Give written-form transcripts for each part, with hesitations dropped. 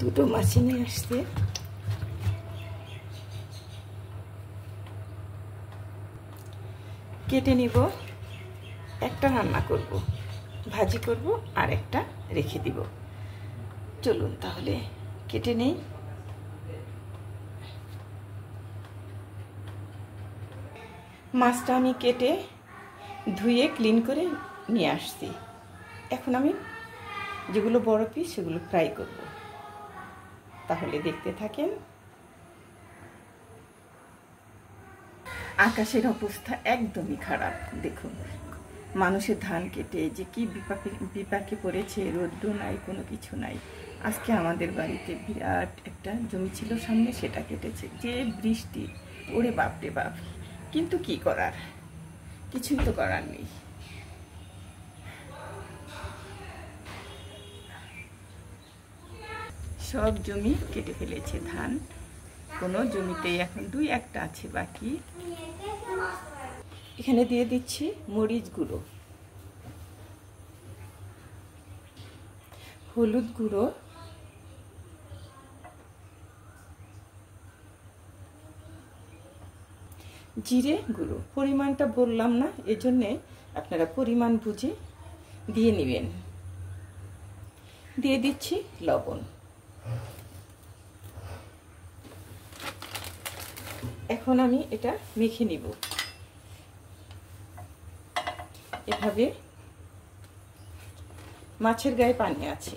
দুটো মাছই নিয়ে আসছে। কেটে নিব, একটা রান্না করব, ভাজি করব, আর একটা রেখে দিব। চলুন তাহলে কেটে নেই। মাছটা আমি কেটে ধুয়ে ক্লিন করে নিয়ে আসছি। এখন আমি যেগুলো বড় পিস সেগুলো ফ্রাই করব, তাহলে দেখতে থাকেন। আকাশের অবস্থা একদমই খারাপ, দেখুন মানুষের ধান কেটে যে কি বিপাকে পড়েছে, রোদ্র নাই, কোনো কিছু নাই। আজকে আমাদের বাড়িতে বিরাট একটা জমি ছিল সামনে, সেটা কেটেছে। যে বৃষ্টি, ওরে বাপরে বাপ! কিন্তু কি করার, কিছুই তো করার নেই। সব জমি কেটে ফেলেছে ধান, কোনো জমিতেই এখন দুই একটা আছে বাকি। এখানে দিয়ে দিচ্ছি মরিচ গুঁড়ো, হলুদ গুঁড়ো, জিরে গুঁড়ো। পরিমাণটা বললাম না, এজন্যে আপনারা পরিমাণ বুঝে দিয়ে নেবেন। দিয়ে দিচ্ছি লবণ। এখন আমি এটা মেখে নিব এভাবে। মাছের গায়ে পানি আছে,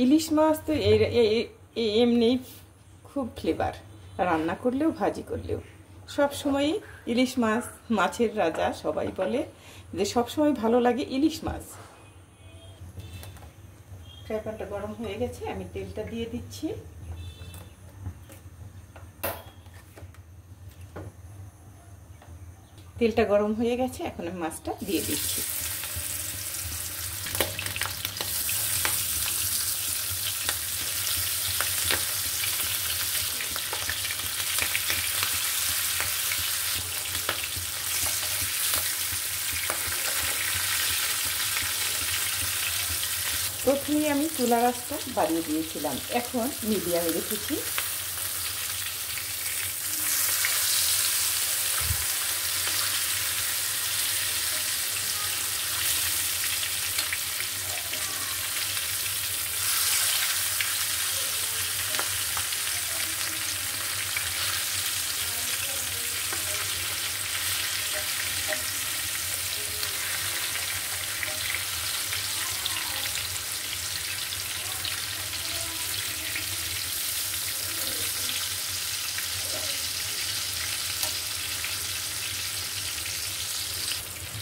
ইলিশ মাছ তো এমনি খুব ফ্লেভার, রান্না করলেও ভাজি করলেও। সব সময়ই ইলিশ মাছ মাছের রাজা, সবাই বলে যে সব সময় ভালো লাগে ইলিশ মাছ। ফ্রাই প্যানটা গরম হয়ে গেছে, আমি তেলটা দিয়ে দিচ্ছি। তেলটা গরম হয়ে গেছে, এখন আমি মাছটা দিয়ে দিচ্ছি। প্রথমে আমি চুলার আঁচটা বাড়িয়ে দিয়েছিলাম, এখন মিডিয়ামে রেখেছি।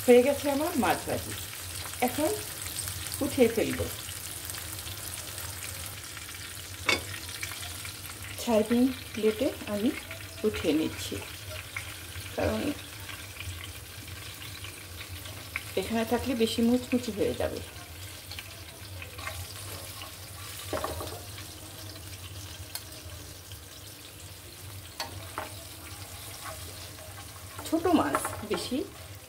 হয়ে গেছে আমার মাছ ভাজি, এখন উঠিয়ে ফেলব। সার্ভিং প্লেটে আমি উঠিয়ে নিচ্ছি, কারণ এখানে থাকলে বেশি মুচমুচি হয়ে যাবে। ছোট মাছ বেশি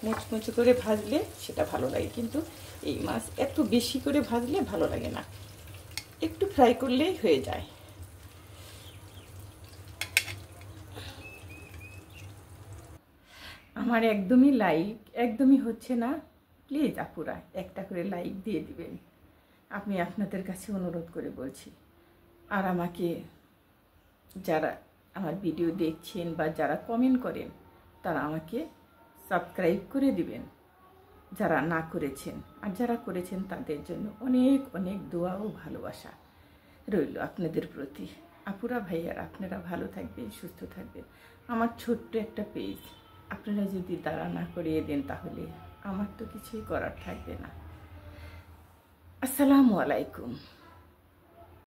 মুচমুচি করে ভাজলে সেটা ভালো লাগে, কিন্তু এই মাছ এত বেশি করে ভাজলে ভালো লাগে না, একটু ফ্রাই করলেই হয়ে যায়। আমার একদমই লাইক একদমই হচ্ছে না, প্লিজ আপুরা একটা করে লাইক দিয়ে দিবেন, আমি আপনাদের কাছে অনুরোধ করে বলছি। আর আমাকে যারা আমার ভিডিও দেখছেন বা যারা কমেন্ট করেন, তারা আমাকে সাবস্ক্রাইব করে দিবেন, যারা না করেছেন। আর যারা করেছেন তাদের জন্য অনেক অনেক দোয়া ও ভালোবাসা রইল আপনাদের প্রতি। আপুরা ভাইয়ারা, আপনারা ভালো থাকবেন, সুস্থ থাকবেন। আমার ছোট্ট একটা পেজ আপনারা যদি দাঁড়া না করিয়ে দেন, তাহলে আমার তো কিছুই করার থাকবে না। আসসালামু আলাইকুম।